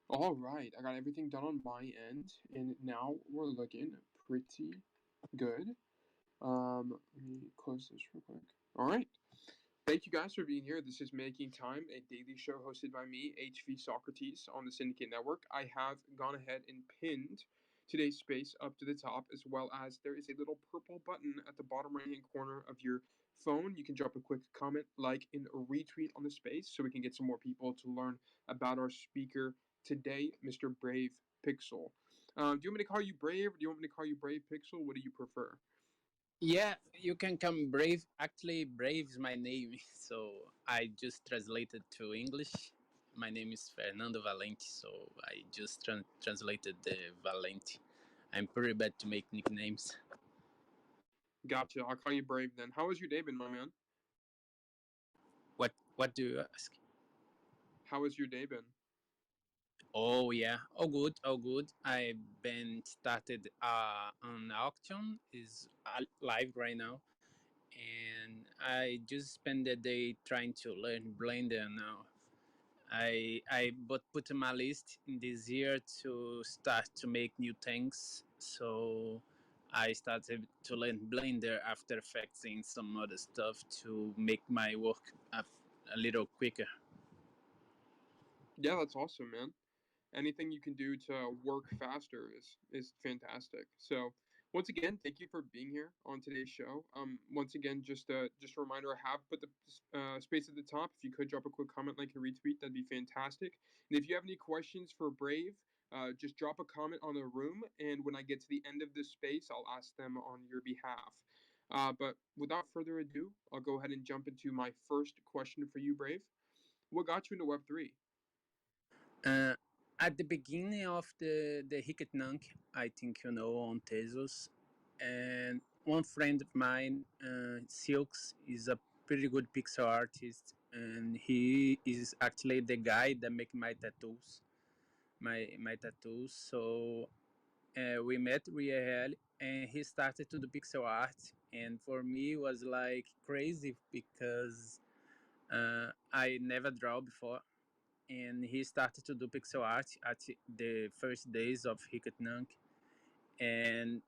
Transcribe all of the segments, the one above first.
All right, I got everything done on my end, and now we're looking pretty good. Let me close this real quick. All right. Thank you guys for being here. This is Making Time, a daily show hosted by me, HV Socrates, on the Syndicate Network. I have gone ahead and pinned today's space up to the top, as well as there is a little purple button at the bottom right hand corner of your phone. You can drop a quick comment, like, and retweet on the space so we can get some more people to learn about our speaker today, Mr. Brave Pixel. Do you want me to call you Brave, or do you want me to call you Brave Pixel? What do you prefer? Yeah, you can come Brave. Actually, Brave is my name, so I just translated to English. My name is Fernando Valente, so I just translated the Valente. I'm pretty bad to make nicknames. Gotcha. I'll call you Brave then. How has your day been, my man? What do you ask? How has your day been? Oh yeah, all good, all good. I've been started an auction is live right now, and I just spend the day trying to learn Blender now. I but put in my list in this year to start to make new things. So I started to learn Blender, After Effects, and some other stuff to make my work a little quicker. Yeah, that's awesome, man. Anything you can do to work faster is fantastic. So, once again, thank you for being here on today's show. Once again, just a reminder, I have put the space at the top. If you could drop a quick comment, like, and retweet, that'd be fantastic. And if you have any questions for Brave, just drop a comment on the room, and when I get to the end of this space, I'll ask them on your behalf. But without further ado, I'll go ahead and jump into my first question for you, Brave. What got you into Web3? Uh, at the beginning of the Hiketnank, I think you know on Tezos, and one friend of mine, Silks, is a pretty good pixel artist, and he is actually the guy that make my tattoos. My tattoos. So we met real, and he started to do pixel art, and for me it was like crazy because I never draw before, and he started to do pixel art at the first days of Hiketnank. And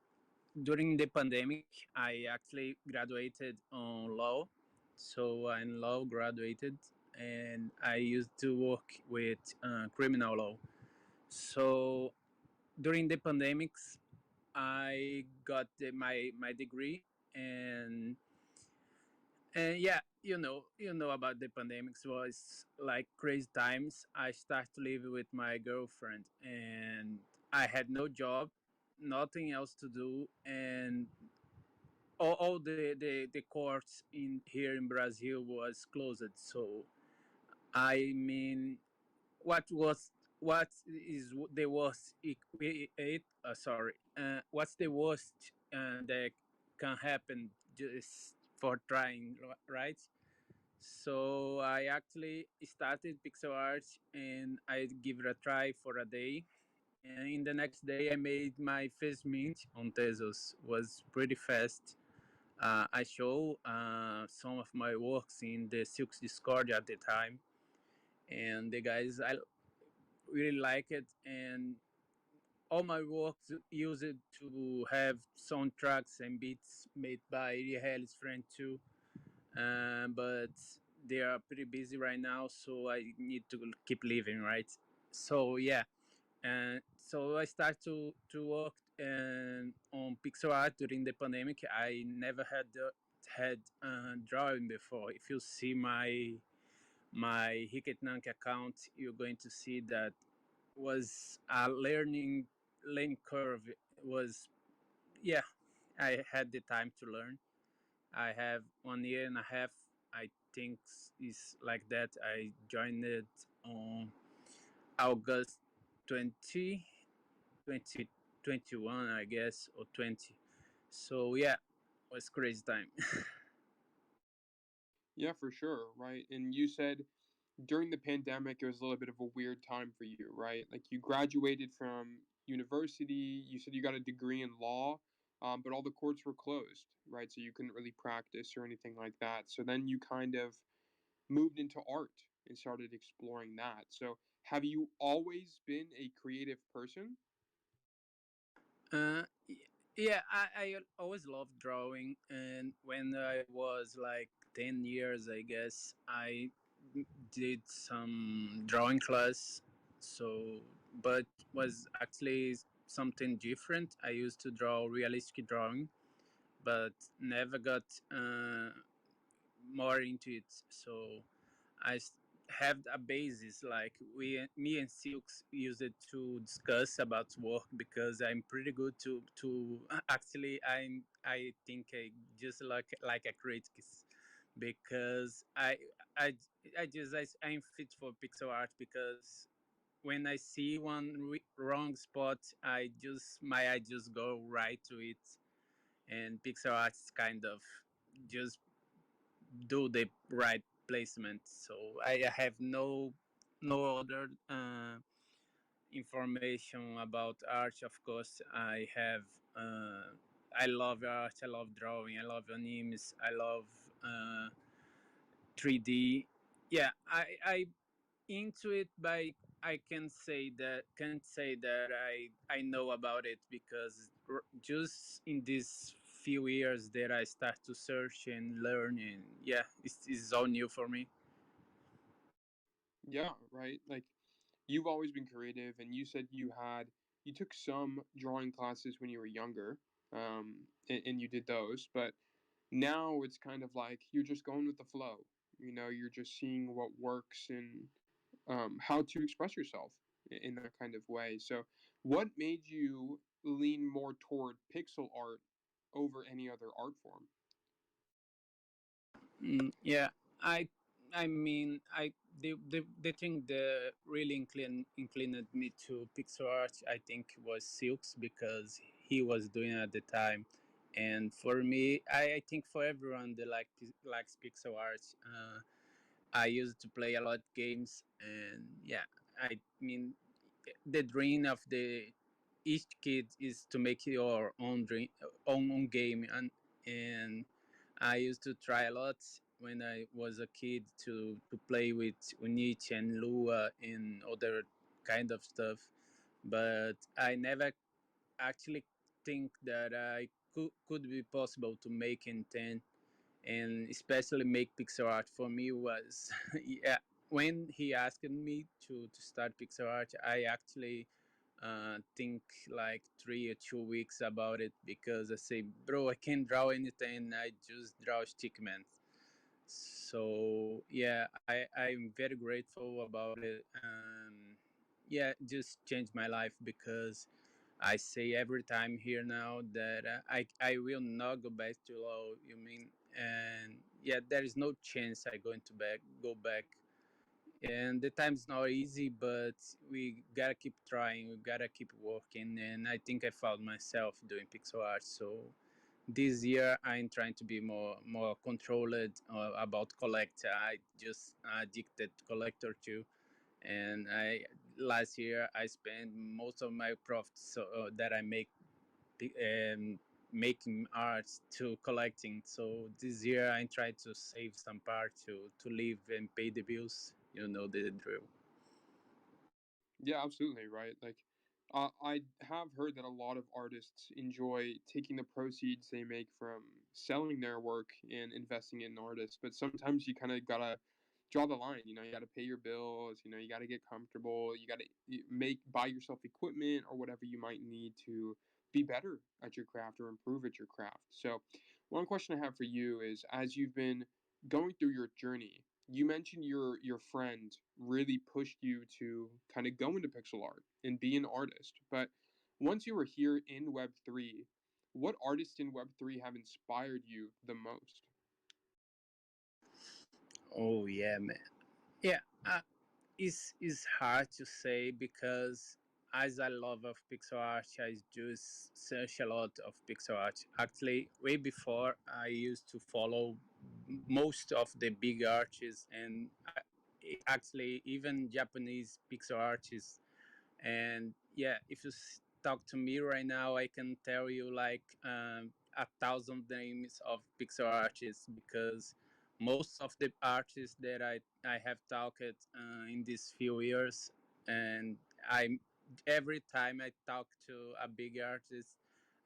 during the pandemic, I actually graduated on law. So I'm law graduated, and I used to work with criminal law. So during the pandemics, I got my degree, and yeah, you know about the pandemics was like crazy times. I started to live with my girlfriend, and I had no job, nothing else to do, and all the courts in here in Brazil was closed. So I mean, what is the worst what's the worst that can happen just for trying, right? So I actually started pixel art, and I give it a try for a day, and in the next day I made my first mint on Tezos. Was pretty fast. I show some of my works in the Silks Discord at the time, and the guys I really like it, and all my works used to have soundtracks and beats made by Rihel's friend too. But they are pretty busy right now, so I need to keep living, right? So yeah, and so I started to work on pixel art during the pandemic. I never had drawing before. If you see my Hiketnank account, you're going to see that was a learning curve. It was, yeah, I had the time to learn. I have 1 year and a half, I think, is like that. I joined it on August 20, 2021, I guess, or 20. So yeah, it was crazy time. Yeah, for sure, right? And you said during the pandemic, it was a little bit of a weird time for you, right? Like you graduated from university, you said you got a degree in law, but all the courts were closed, right? So you couldn't really practice or anything like that. So then you kind of moved into art and started exploring that. So Have you always been a creative person? Yeah, I always loved drawing, and when I was like 10 years, I guess, I did some drawing class. So, but was actually something different. I used to draw realistic drawing, but never got more into it. So I have a basis, like me and Silks use it to discuss about work, because I'm pretty good to actually I think I just like a critic, because I I'm fit for pixel art, because when I see one wrong spot, I just my eye just go right to it, and pixel art is kind of just do the right placement. So I have no other information about art. Of course, I have. I love art. I love drawing. I love animes. I love 3D. Yeah, I into it, but I can say that can't say that I know about it, because just in these few years that I start to search and learn, and yeah, it's all new for me. Yeah, right. Like you've always been creative, and you said you took some drawing classes when you were younger, and you did those, but now it's kind of like you're just going with the flow. You know, you're just seeing what works and how to express yourself in that kind of way. So, what made you lean more toward pixel art over any other art form? Yeah, I I mean the thing that really inclined me to pixel art, I think, was Silks, because he was doing it at the time, and for me, I think for everyone that likes pixel art, I used to play a lot games, and yeah, I mean the dream of the each kid is to make your own dream, own game, and I used to try a lot when I was a kid to play with Unity and Lua and other kind of stuff, but I never actually think that I could be possible to make intent, and especially make pixel art. For me was yeah, when he asked me to start pixel art, I actually think like 3 or 2 weeks about it, because I say, bro, I can't draw anything, I just draw stickman. So yeah, I'm very grateful about it. Yeah, just changed my life, because I say every time here now that I will not go back to law. You mean? And yeah, there is no chance I going to go back. And the time's not easy, but we gotta keep trying. We gotta keep working. And I think I found myself doing pixel art. So this year I'm trying to be more controlled about collector. I just addicted to collector too, and I last year I spent most of my profits that I make um, making art to collecting. So this year I try to save some part to live and pay the bills. You know the drill. Yeah, absolutely, right. Like, I have heard that a lot of artists enjoy taking the proceeds they make from selling their work and investing in artists, but sometimes you kind of gotta draw the line. You know, you gotta pay your bills. You know, you gotta get comfortable. You gotta buy yourself equipment or whatever you might need to be better at your craft or improve at your craft. So, one question I have for you is, as you've been going through your journey, you mentioned your friend really pushed you to kind of go into pixel art and be an artist. But once you were here in Web3, what artists in Web3 have inspired you the most? Oh yeah, man. Yeah, it's hard to say, because as I love of pixel art, I just search a lot of pixel art. Actually, way before I used to follow most of the big artists, and actually even Japanese pixel artists. And yeah, if you talk to me right now, I can tell you like 1,000 names of pixel artists, because most of the artists that I have talked in these few years, and I every time I talk to a big artist,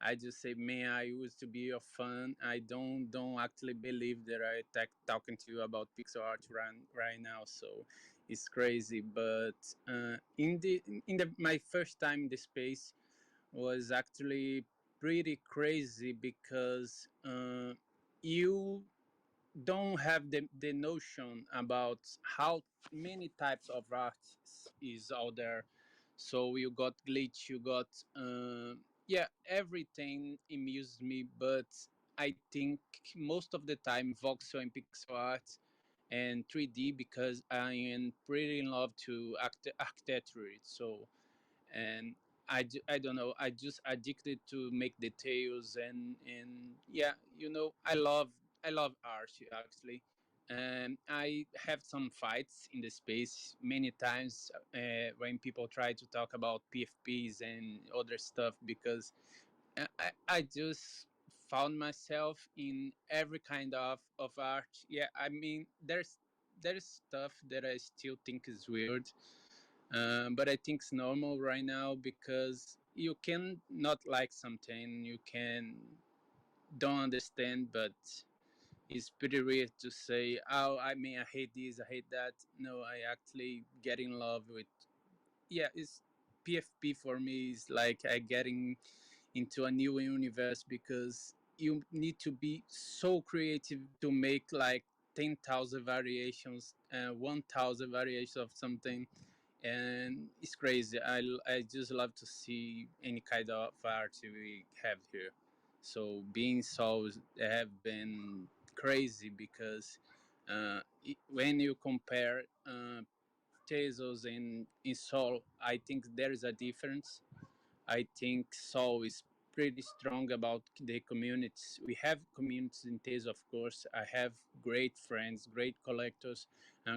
I just say, "Man, I used to be your fan. I don't actually believe that talking to you about pixel art right now." So it's crazy. But in the my first time in the space was actually pretty crazy because you don't have the notion about how many types of art is out there. So you got glitch, you got yeah, everything amused me, but I think most of the time voxel and pixel art and 3D, because I am pretty in love to architecture. So and I don't know, I just addicted to make details, and yeah, I love art actually. And I have some fights in the space many times when people try to talk about PFPs and other stuff, because I just found myself in every kind of art. Yeah, I mean, there's stuff that I still think is weird, but I think it's normal right now, because you can not like something, you can don't understand, but it's pretty weird to say, "Oh, I mean, I hate this, I hate that." No, I actually get in love with. Yeah, it's PFP for me is like I getting into a new universe, because you need to be so creative to make like 10,000 variations, 1,000 variations of something, and it's crazy. I just love to see any kind of art we have here. So being souls have been crazy, because when you compare Tezos in Soul, I think there is a difference. I think Soul is pretty strong about the communities. We have communities in Tez, of course. I have great friends, great collectors.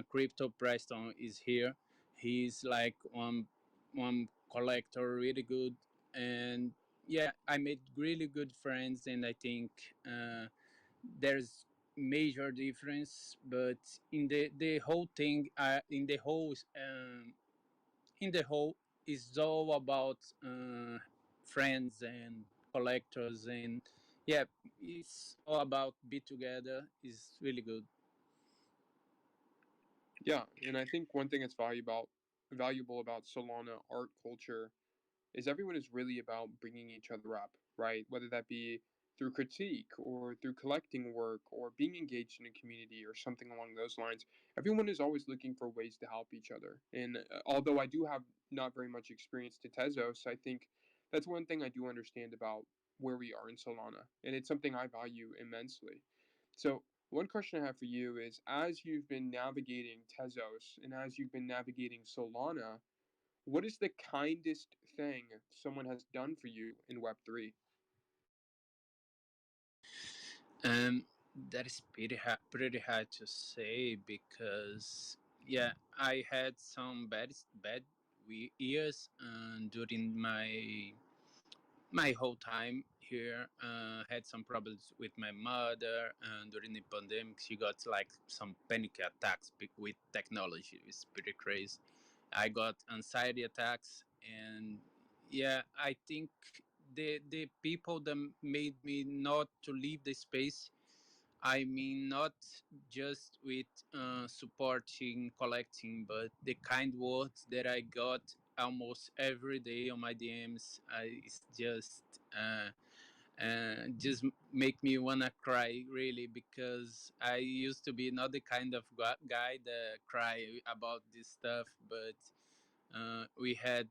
Crypto Preston is here. He's like one collector, really good. And yeah, I made really good friends, and I think there's major difference. But in the whole thing, in the whole is all about friends and collectors, and yeah, it's all about be together is really good. Yeah, and I think one thing that's valuable about Solana art culture is everyone is really about bringing each other up, right? Whether that be through critique or through collecting work or being engaged in a community or something along those lines. Everyone is always looking for ways to help each other. And although I do have not very much experience to Tezos, I think that's one thing I do understand about where we are in Solana. And it's something I value immensely. So, one question I have for you is, as you've been navigating Tezos and as you've been navigating Solana, what is the kindest thing someone has done for you in Web3? That is pretty hard to say, because yeah, I had some bad years during my whole time here. Had some problems with my mother, and during the pandemic she got like some panic attacks with technology. It's pretty crazy. I got anxiety attacks, and yeah, I think the people that made me not to leave the space, I mean, not just with supporting, collecting, but the kind words that I got almost every day on my DMs. It's just make me wanna cry, really, because I used to be not the kind of guy that cry about this stuff, but we had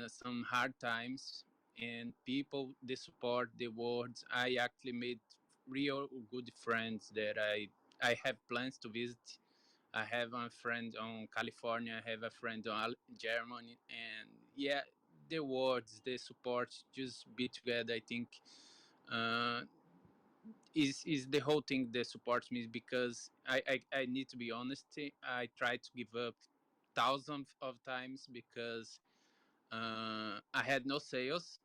some hard times, and people, the support, the words. I actually made real good friends that I have plans to visit. I have a friend on California. I have a friend on Germany, and yeah, the words, the support, just be together. I think uh, is the whole thing that supports me, because I need to be honest. I try to give up thousands of times, because I had no sales.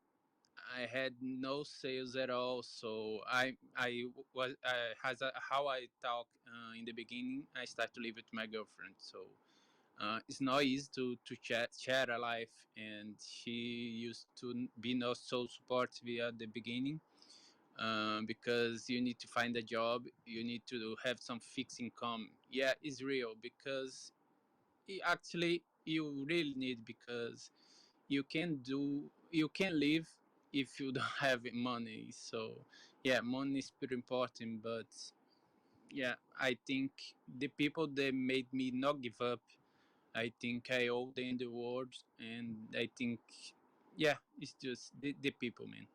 I had no sales at all. So I was how I talk in the beginning. I start to live with my girlfriend. So It's not easy to share a life, and she used to be not so supportive at the beginning, because you need to find a job, you need to have some fixed income. Yeah, it's real, because actually you really need, because you can live if you don't have money. So yeah, money is pretty important. But yeah, I think the people that made me not give up, I think I owe them the world. And I think, yeah, it's just the people, man.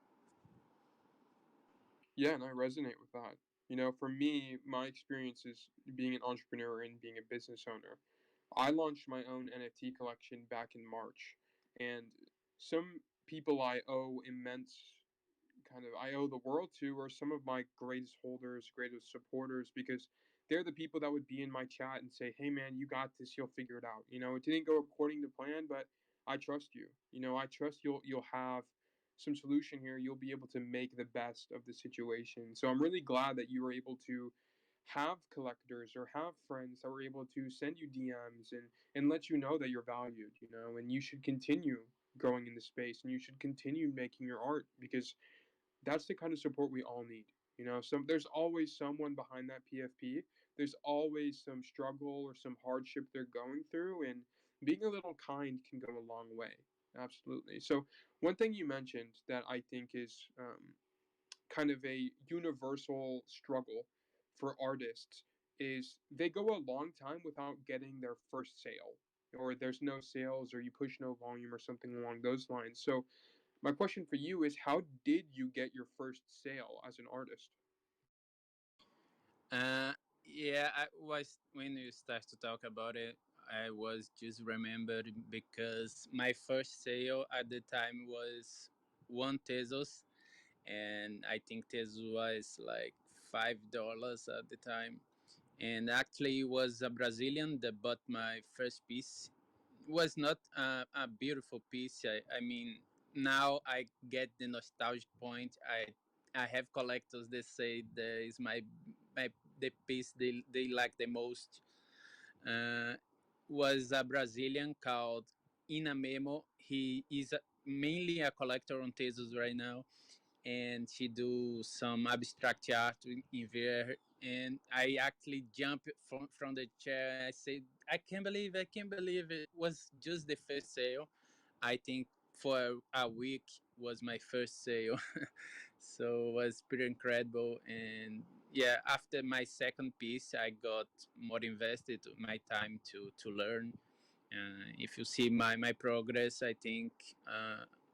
Yeah, and I resonate with that. You know, for me, my experience is being an entrepreneur and being a business owner. I launched my own NFT collection back in March, and some people I owe immense kind of I owe the world to are some of my greatest holders, greatest supporters, because they're the people that would be in my chat and say, "Hey man, you got this. You'll figure it out." You know, it didn't go according to plan, but I trust you. You know, I trust you'll have some solution here. You'll be able to make the best of the situation. So I'm really glad that you were able to have collectors or have friends that were able to send you DMs and let you know that you're valued, you know, and you should continue growing in the space and you should continue making your art because that's the kind of support we all need. You know, there's always someone behind that PFP. There's always some struggle or some hardship they're going through, and being a little kind can go a long way. Absolutely. So one thing you mentioned that I think is kind of a universal struggle for artists is they go a long time without getting their first sale, or there's no sales, or you push no volume, or something along those lines. So my question for you is how did you get your first sale as an artist? Uh, yeah, I was when you start to talk about it, I was just remembered because my first sale at the time was 1 pesos, and I think Tezu was like $5 at the time. And actually, it was a Brazilian that bought my first piece. It was not a beautiful piece. I mean, now I get the nostalgic point. I have collectors that say that is my the piece they like the most. Uh, was a Brazilian called Inamemo. He is mainly a collector on Tesos right now, and she do some abstract art in there. And I actually jumped from the chair and I said, I can't believe it was just the first sale. I think for a week was my first sale. So it was pretty incredible. And yeah, after my second piece, I got more invested my time to learn. If you see my progress, I think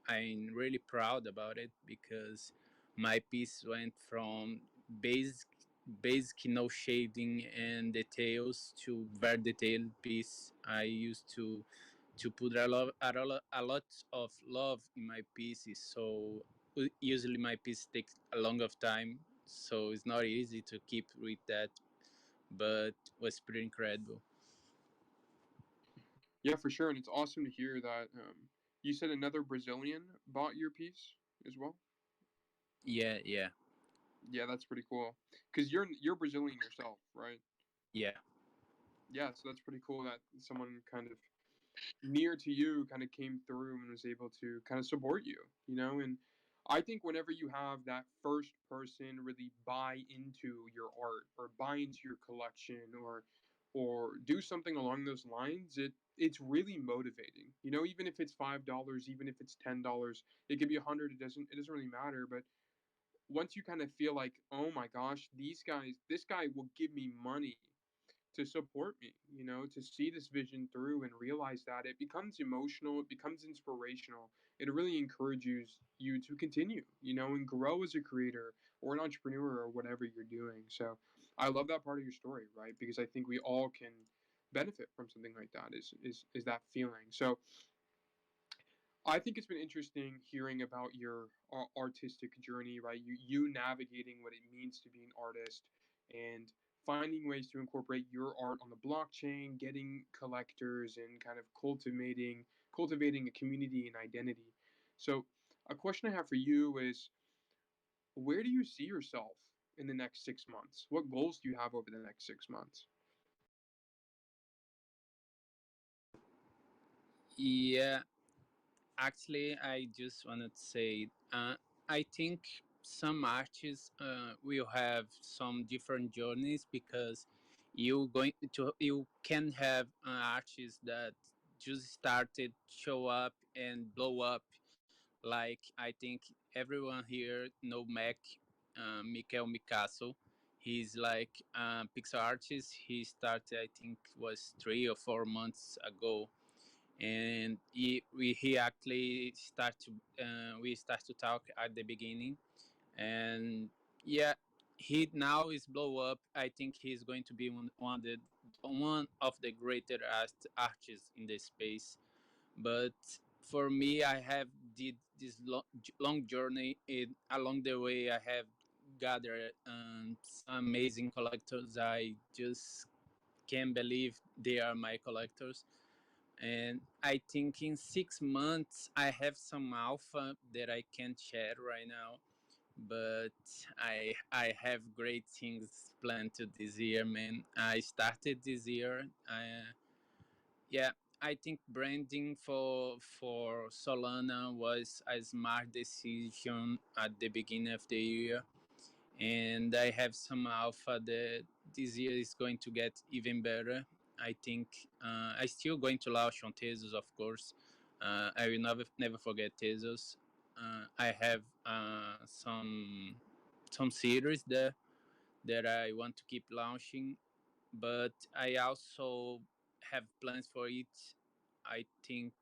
I'm really proud about it, because my piece went from basic basic no shading and details to very detailed piece. I used to put a lot of love in my pieces, so usually my piece takes a long of time, so it's not easy to keep with that, but was pretty incredible. Yeah, for sure, and it's awesome to hear that. You said another Brazilian bought your piece as well. Yeah, yeah, Yeah, that's pretty cool. Cause you're Brazilian yourself, right? yeah. Yeah, so that's pretty cool that someone kind of near to you kind of came through and was able to kind of support you, you know? And I think whenever you have that first person really buy into your art or buy into your collection or do something along those lines, it's really motivating. You know, even if it's $5, even if it's $10, it could be 100, it doesn't really matter, but once you kind of feel like, "Oh my gosh, this guy will give me money to support me, you know, to see this vision through and realize that," it becomes emotional, it becomes inspirational. It really encourages you to continue, you know, and grow as a creator or an entrepreneur or whatever you're doing. So I love that part of your story, right? Because I think we all can benefit from something like that is that feeling. So I think it's been interesting hearing about your artistic journey, right? You navigating what it means to be an artist and finding ways to incorporate your art on the blockchain, getting collectors and kind of cultivating a community and identity. So, a question I have for you is where do you see yourself in the next 6 months? What goals do you have over the next 6 months? Yeah, actually, I just wanted to say, I think some artists will have some different journeys because you can have artists that just started show up and blow up. Like I think everyone here know Mikel Micasso. He's like a pixel artist. He started, I think, was 3 or 4 months ago, and he actually start to we start to talk at the beginning, and yeah, he now is blow up. I think he's going to be one of the greater artists in the space. But for me, I have did this long journey. Along the way, I have gathered some amazing collectors. I just can't believe they are my collectors. And I think in 6 months I have some alpha that I can't share right now, but I have great things planned to this year, man. I started this year. Yeah, I think branding for Solana was a smart decision at the beginning of the year, and I have some alpha that this year is going to get even better. I think I still going to launch on Tezos, of course. I will never forget Tezos. I have some series there that I want to keep launching, but I also have plans for it. I think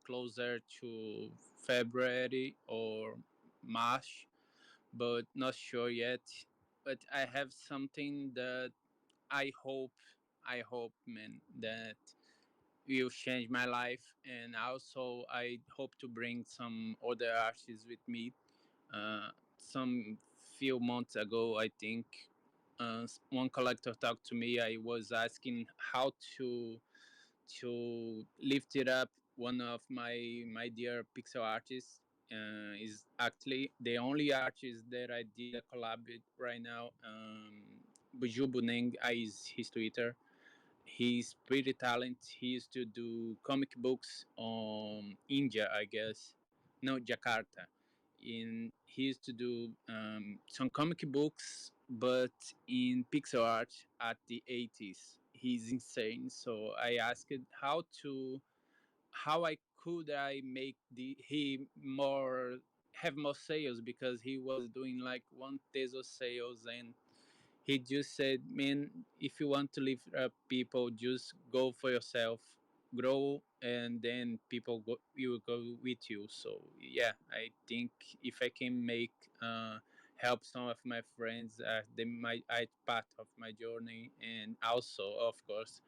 closer to February or March, but not sure yet. But I have something that I hope, man, that will change my life. And also, I hope to bring some other artists with me. Some few months ago, I think one collector talked to me. I was asking how to lift it up. One of my dear pixel artists is actually the only artist that I did a collab with right now. Buju Buneng is his Twitter. He's pretty talented. He used to do comic books on India, I guess. No, Jakarta. He used to do some comic books, but in pixel art at the 80s. He's insane. So I asked how I could I make the he more have more sales, because he was doing like 1 Teso sales, and he just said, "Man, if you want to lift up people, just go for yourself, grow, and then people will go with you." So yeah, I think if I can make help some of my friends, they might I part of my journey, and also of course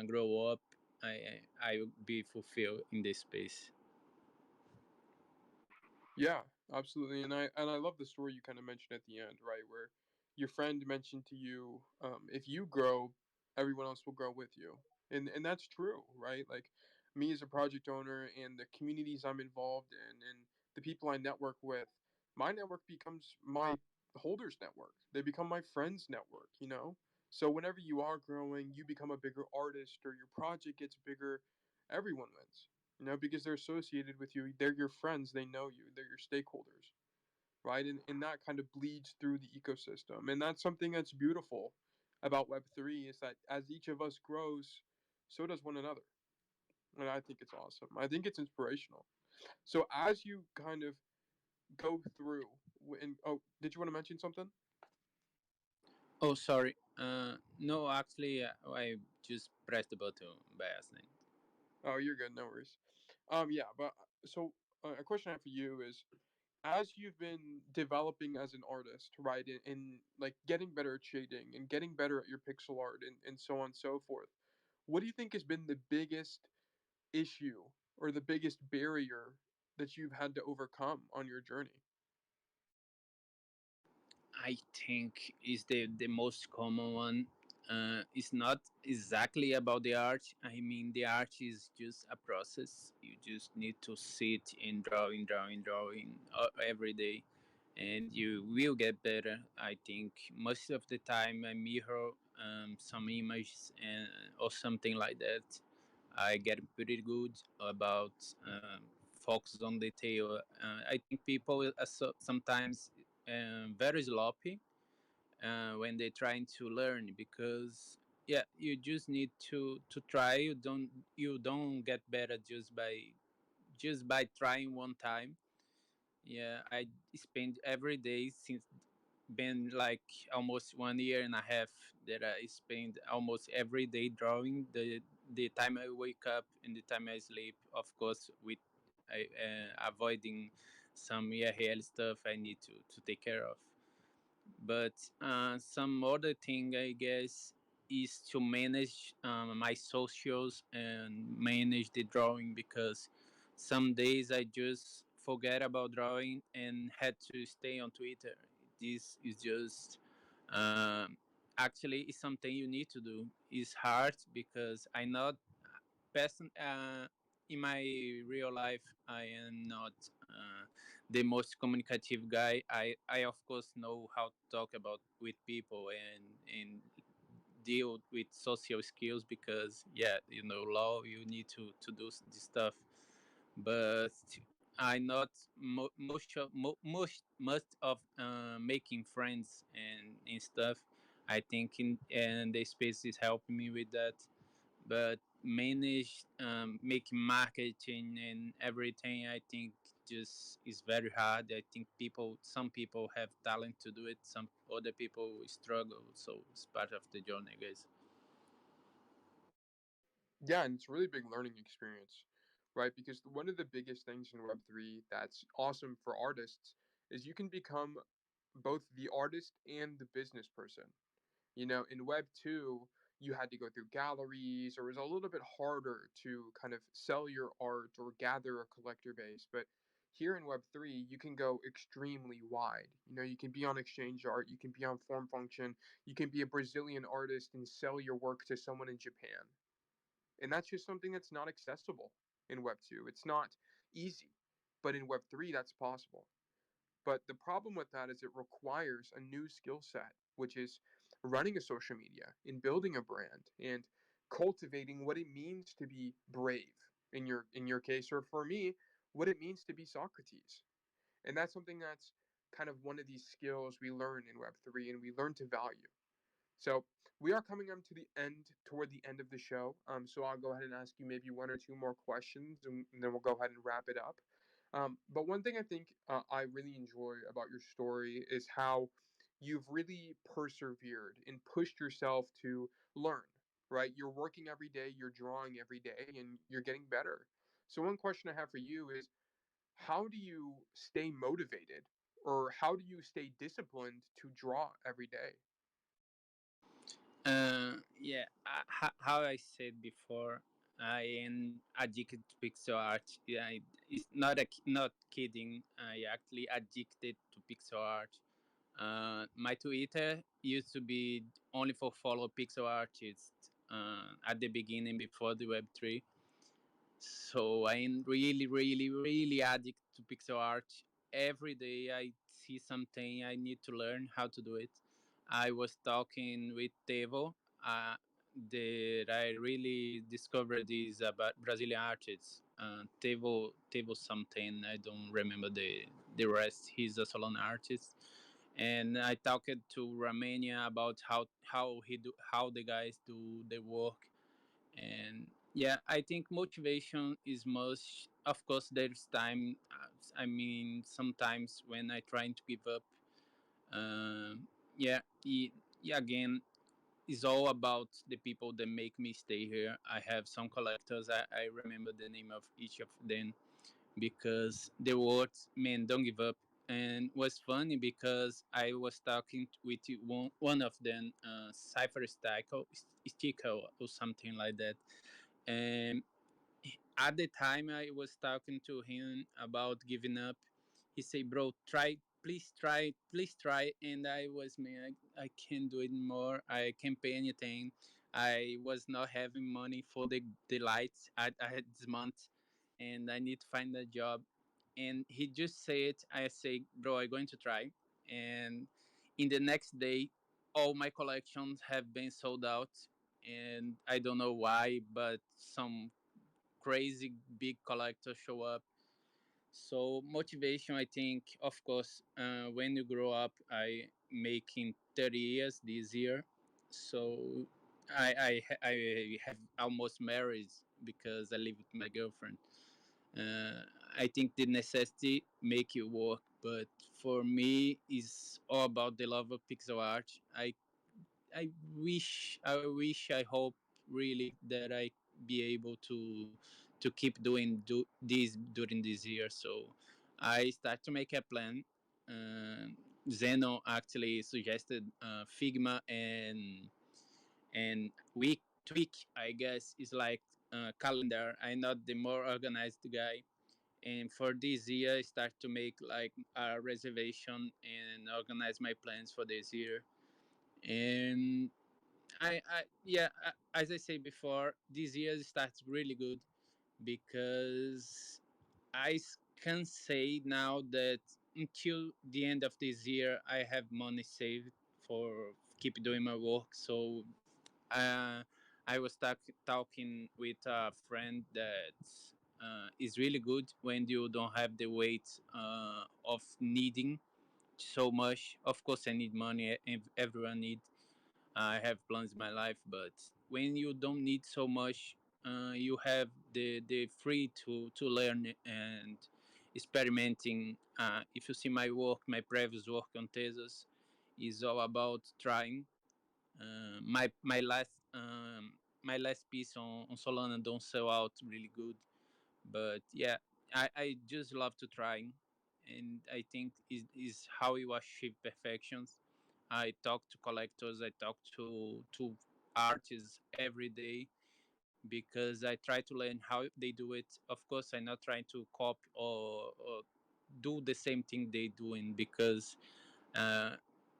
grow up, I will be fulfilled in this space. Yeah, absolutely. And I love the story you kind of mentioned at the end, right, where your friend mentioned to you, if you grow, everyone else will grow with you, and that's true, right? Like me as a project owner and the communities I'm involved in and the people I network with, my network becomes my holders network. They become my friends network, you know. So whenever you are growing, you become a bigger artist or your project gets bigger, everyone wins, you know, because they're associated with you. They're your friends. They know you. They're your stakeholders, right? And that kind of bleeds through the ecosystem. And that's something that's beautiful about Web3 is that as each of us grows, so does one another. And I think it's awesome. I think it's inspirational. So as you kind of go through, and oh, did you want to mention something? Oh, sorry. No, actually, I just pressed the button by accident. Oh, you're good. No worries. Yeah, but so a question I have for you is, as you've been developing as an artist, right, and like getting better at shading and getting better at your pixel art and so on and so forth, what do you think has been the biggest issue or the biggest barrier that you've had to overcome on your journey? I think is the most common one. It's not exactly about the art. I mean, the art is just a process. You just need to sit and drawing every day, and you will get better. I think most of the time I mirror some images and or something like that. I get pretty good about focus on detail. I think people are sometimes very sloppy when they're trying to learn, because yeah, you just need to try. You don't get better just by trying one time. Yeah, I spend every day since been like almost 1 year and a half that I spend almost every day drawing. The time I wake up and the time I sleep, of course, with avoiding some IRL stuff I need to take care of. But some other thing, I guess, is to manage my socials and manage the drawing, because some days I just forget about drawing and had to stay on Twitter. This is just um, actually it's something you need to do. It's hard because I not person in my real life I am not the most communicative guy. I of course know how to talk about with people and deal with social skills, because yeah, law, you need to do this stuff. But I not most of making friends and stuff. I think in and the space is helping me with that. But manage making marketing and everything, I think just is very hard. I think some people have talent to do it, some other people struggle, so it's part of the journey, guys. Yeah, and it's a really big learning experience, right? Because one of the biggest things in Web3 that's awesome for artists is you can become both the artist and the business person. You know, in Web 2, you had to go through galleries, or it was a little bit harder to kind of sell your art or gather a collector base. But here in Web 3, you can go extremely wide. You know, you can be on Exchange Art, you can be on Form Function, you can be a Brazilian artist and sell your work to someone in Japan. And that's just something that's not accessible in Web 2. It's not easy. But in Web 3, that's possible. But the problem with that is it requires a new skill set, which is running a social media and building a brand and cultivating what it means to be brave in your case, or for me, what it means to be Socrates. And that's something that's kind of one of these skills we learn in Web3 and we learn to value. So we are coming up to the end, toward the end of the show. So I'll go ahead and ask you maybe one or two more questions, and then we'll go ahead and wrap it up. But one thing I think I really enjoy about your story is how you've really persevered and pushed yourself to learn. Right, you're working every day, you're drawing every day, and you're getting better. So one question I have for you is, how do you stay motivated, or how do you stay disciplined to draw every day? Yeah, how I said before, I am addicted to pixel art. Yeah, it's not kidding. I actually addicted to pixel art. My Twitter used to be only for follow pixel artists at the beginning before the Web3. So I'm really, really, really addicted to pixel art. Every day I see something, I need to learn how to do it. I was talking with Tevo, that I really discovered is about Brazilian artists. Tevo something, I don't remember the rest. He's a Solon artist, and I talked to Romania about how the guys do the work. And yeah, I think motivation is most, of course there's time. I mean, sometimes when I trying to give up, yeah, yeah, again, it's all about the people that make me stay here. I have some collectors, I remember the name of each of them, because the words, man, don't give up. And was funny because I was talking with one of them, Cypher Sticker or something like that. And at the time I was talking to him about giving up, he said, "Bro, please try." And I was, man, I can't do it more. I can't pay anything. I was not having money for the lights I had this month, and I need to find a job. And he just said, I say, "Bro, I'm going to try." And in the next day, all my collections have been sold out, and I don't know why, but some crazy big collectors show up. So motivation, I think, of course, when you grow up, I making 30 years this year, so I have almost married because I live with my girlfriend. I think the necessity make you work, but for me, is all about the love of pixel art. I hope really that I be able to keep doing this during this year. So I start to make a plan. Uh, Zeno actually suggested Figma and week tweak. I guess is like calendar. I'm not the more organized guy. And for this year, I start to make like a reservation and organize my plans for this year. And as I said before, this year starts really good because can say now that until the end of this year, I have money saved for keep doing my work. So uh, I was talking with a friend that is really good when you don't have the weight of needing so much. Of course, I need money. Everyone needs. I have plans in my life, but when you don't need so much, you have the free to learn and experimenting. If you see my work, my previous work on Tesos is all about trying. My last piece on Solana don't sell out really good, but yeah, I just love to try, and I think is how you achieve perfections. I talk to collectors, I talk to artists every day because I try to learn how they do it. Of course, I'm not trying to copy or do the same thing they doing because uh,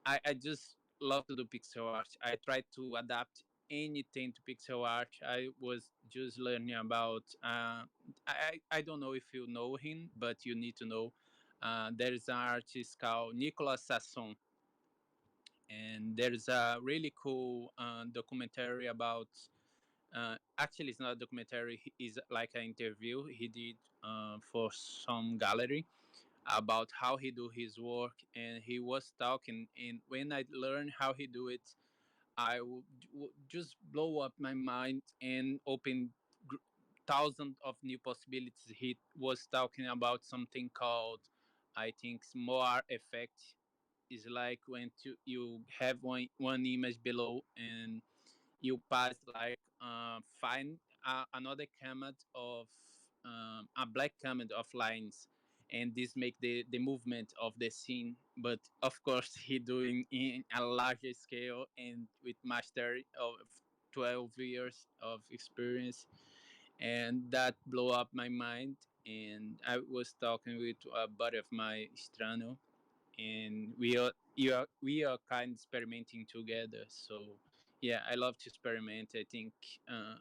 I just love to do pixel art. I try to adapt anything to pixel art. I was just learning about. I don't know if you know him, but you need to know. There is an artist called Nicolas Sasson, and there's a really cool documentary about. Actually, it's not a documentary. It's like an interview he did for some gallery about how he do his work, and he was talking, and when I learned how he do it, just blow up my mind and open thousands of new possibilities. He was talking about something called, I think, more effect. Is like when you have one image below and you pass like find another command of a black command of lines, and this make the movement of the scene, but of course he doing in a larger scale and with mastery of 12 years of experience, and that blow up my mind. And I was talking with a buddy of mine, Strano, and we are kind of experimenting together. So yeah, I love to experiment. I think uh,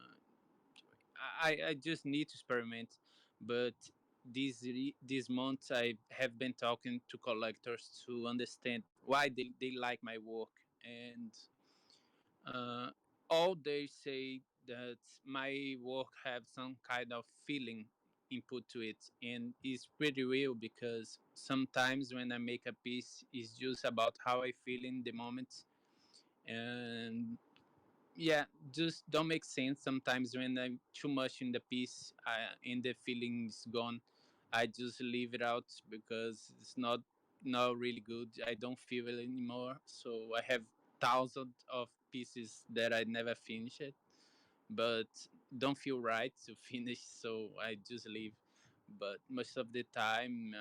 I just need to experiment, but these months I have been talking to collectors to understand why they like my work, and uh, all they say that my work have some kind of feeling input to it, and it's pretty real because sometimes when I make a piece, it's just about how I feel in the moment, and yeah, just don't make sense sometimes when I'm too much in the piece and the feeling is gone. I just leave it out because it's not really good. I don't feel it anymore, so I have thousands of pieces that I never finish it, but don't feel right to finish, so I just leave. But most of the time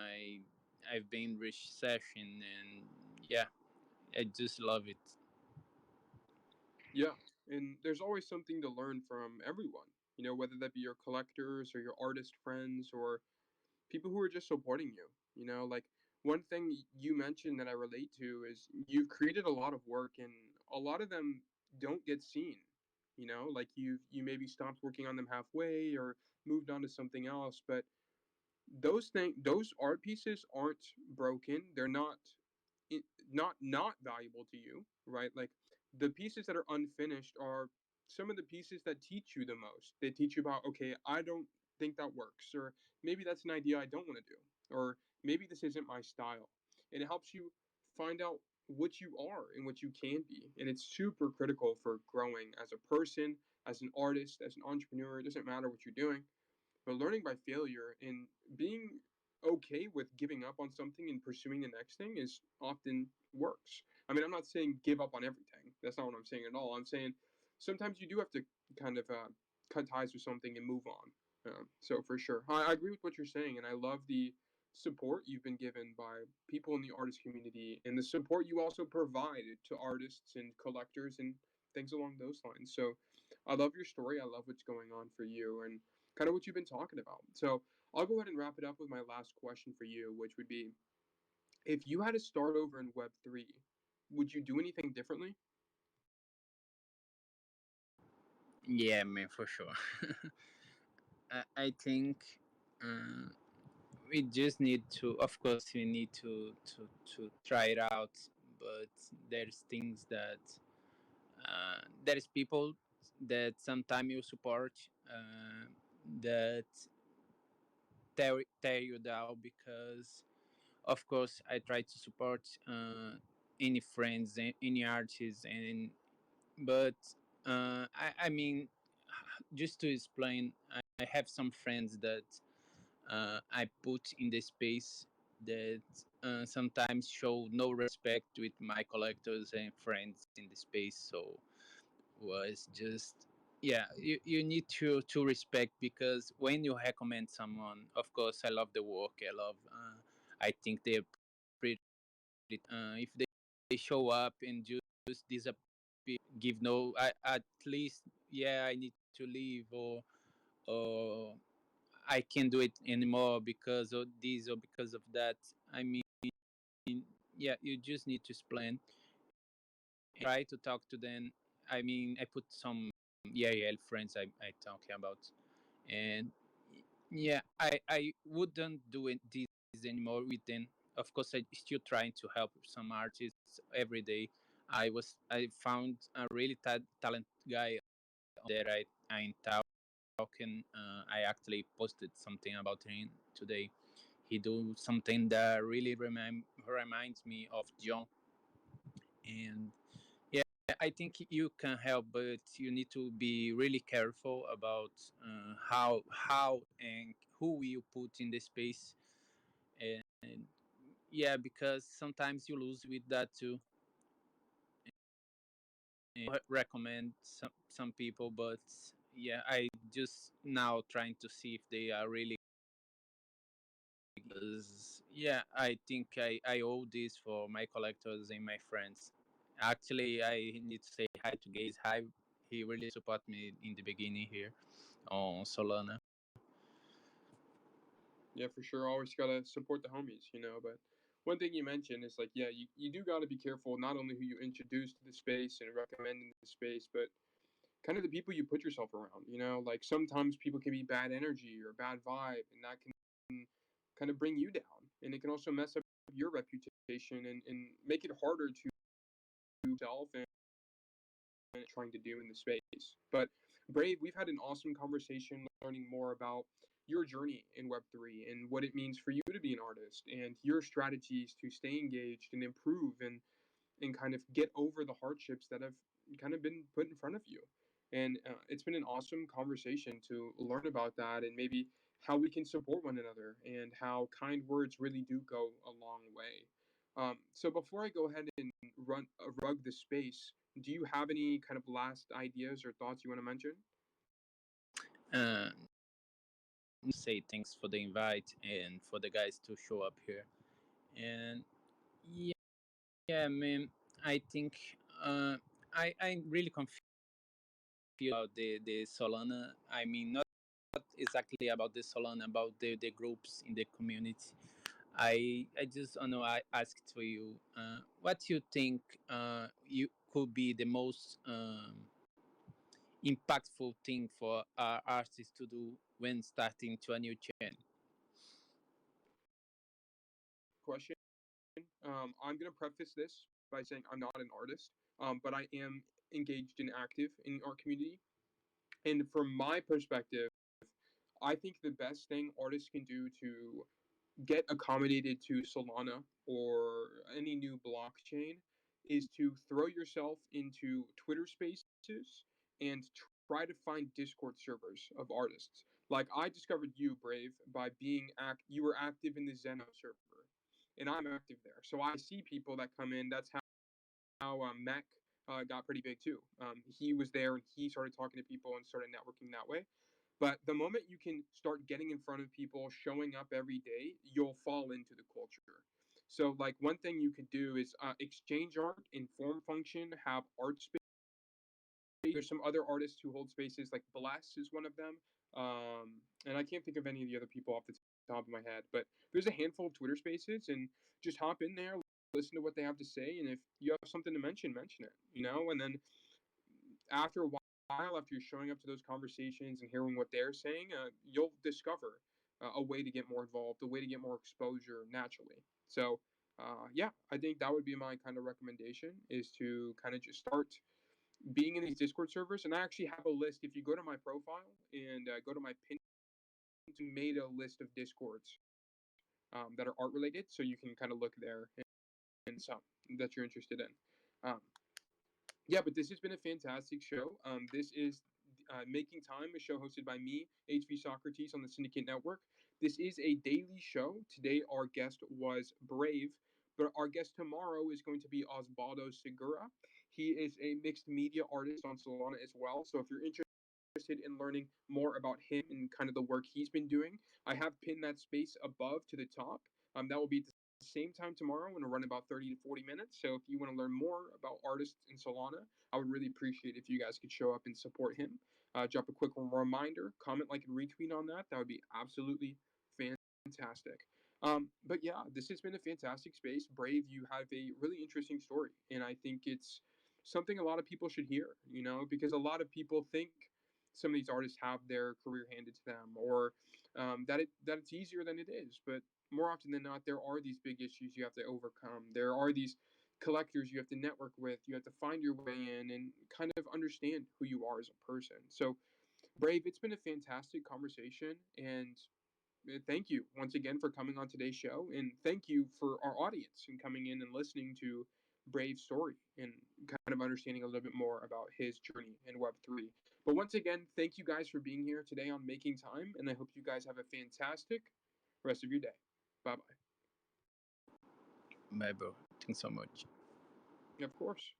I've been researching, and yeah, I just love it. Yeah, and there's always something to learn from everyone. You know, whether that be your collectors or your artist friends or people who are just supporting you. You know, like one thing you mentioned that I relate to is you've created a lot of work, and a lot of them don't get seen. You know, like you maybe stopped working on them halfway or moved on to something else, but those art pieces aren't broken. They're not i- not valuable to you, right? Like the pieces that are unfinished are some of the pieces that teach you the most. They teach you about, okay, I don't think that works, or maybe that's an idea I don't want to do, or maybe this isn't my style. And it helps you find out what you are and what you can be. And it's super critical for growing as a person, as an artist, as an entrepreneur. It doesn't matter what you're doing, but learning by failure and being okay with giving up on something and pursuing the next thing is often works. I mean, I'm not saying give up on everything. That's not what I'm saying at all. I'm saying sometimes you do have to kind of cut ties with something and move on. So for sure, I agree with what you're saying, and I love the support you've been given by people in the artist community and the support you also provide to artists and collectors and things along those lines. So I love your story. I love what's going on for you and kind of what you've been talking about. So I'll go ahead and wrap it up with my last question for you, which would be, if you had to start over in Web3, would you do anything differently? Yeah, man, for sure. I think uh, we just need to, of course, we need to try it out, but there's things that there is people that sometimes you support that tear you down because, of course, I try to support any friends, any artists, and but I mean, just to explain, I have some friends that I put in the space that sometimes show no respect with my collectors and friends in the space. So was just, yeah, you need to respect, because when you recommend someone, of course, I love the work, I think they're pretty, if they show up and just disappear, give no, at least, yeah, I need to leave, or I can't do it anymore because of this or because of that. I mean, yeah, you just need to explain, try to talk to them. I mean, I put some, yeah, yeah, friends I talking about, and yeah, I wouldn't do this anymore with them. Of course, I still trying to help some artists every day. I found a really talented guy that I'm talking. I actually posted something about him today. He do something that really reminds me of John, and yeah, I think you can help, but you need to be really careful about how and who you put in the space, and yeah, because sometimes you lose with that too. I recommend some people, but yeah, I just now trying to see if they are really, because yeah, I think I owe this for my collectors and my friends. Actually, I need to say hi to Gaze. Hi, he really support me in the beginning here on Solana. Yeah, for sure. Always gotta support the homies, you know. But one thing you mentioned is like, yeah, you do gotta be careful not only who you introduce to the space and recommend in the space, but kind of the people you put yourself around. You know, like sometimes people can be bad energy or bad vibe, and that can kind of bring you down, and it can also mess up your reputation and make it harder to self and trying to do in the space. But Brave, we've had an awesome conversation learning more about your journey in Web3 and what it means for you to be an artist and your strategies to stay engaged and improve and kind of get over the hardships that have kind of been put in front of you. And it's been an awesome conversation to learn about that and maybe how we can support one another and how kind words really do go a long way. So before I go ahead and rug the space, do you have any kind of last ideas or thoughts you want to mention? Uh, say thanks for the invite and for the guys to show up here. And yeah, yeah, man, I think I'm really confused about the Solana. I mean, not exactly about the Solana, about the groups in the community. I just I know I asked for you, what you think you could be the most impactful thing for our artists to do when starting to a new channel. Question. I'm going to preface this by saying I'm not an artist, but I am engaged and active in our community. And from my perspective, I think the best thing artists can do to get accommodated to Solana or any new blockchain is to throw yourself into Twitter spaces and try to find Discord servers of artists. Like I discovered you, Brave, by you were active in the Zeno server, and I'm active there. So I see people that come in. That's how Mech got pretty big too. He was there and he started talking to people and started networking that way. But the moment you can start getting in front of people, showing up every day, you'll fall into the culture. So, like, one thing you could do is exchange art in form function, have art space. There's some other artists who hold spaces, like Bless is one of them. And I can't think of any of the other people off the top of my head, but there's a handful of Twitter spaces, and just hop in there, listen to what they have to say, and if you have something to mention it. And then after a while, after you're showing up to those conversations and hearing what they're saying, you'll discover a way to get more involved, a way to get more exposure naturally. So, yeah, I think that would be my kind of recommendation is to kind of just start being in these Discord servers. And I actually have a list. If you go to my profile and go to my pin, made a list of Discords that are art related, so you can kind of look there and some that you're interested in. Um, yeah, but this has been a fantastic show. This is Making Time, a show hosted by me, HV Socrates, on the Syndicate Network. This is a daily show. Today, our guest was Brave, but our guest tomorrow is going to be Osvaldo Segura. He is a mixed media artist on Solana as well. So if you're interested in learning more about him and kind of the work he's been doing, I have pinned that space above to the top. That will be at the same time tomorrow and it'll run about 30 to 40 minutes. So if you want to learn more about artists in Solana, I would really appreciate if you guys could show up and support him. Drop a quick reminder, comment, like, and retweet on that. That would be absolutely fantastic. But yeah, this has been a fantastic space. Brave, you have a really interesting story, and I think it's something a lot of people should hear, because a lot of people think some of these artists have their career handed to them, or that it's easier than it is. But more often than not, there are these big issues you have to overcome. There are these collectors you have to network with. You have to find your way in and kind of understand who you are as a person. So, Brave, it's been a fantastic conversation, and thank you once again for coming on today's show, and thank you for our audience and coming in and listening to Brave's story and kind of understanding a little bit more about his journey in Web3. But once again, thank you guys for being here today on Making Time, and I hope you guys have a fantastic rest of your day. Bye bye. Bye, bro. Thanks so much. Of course.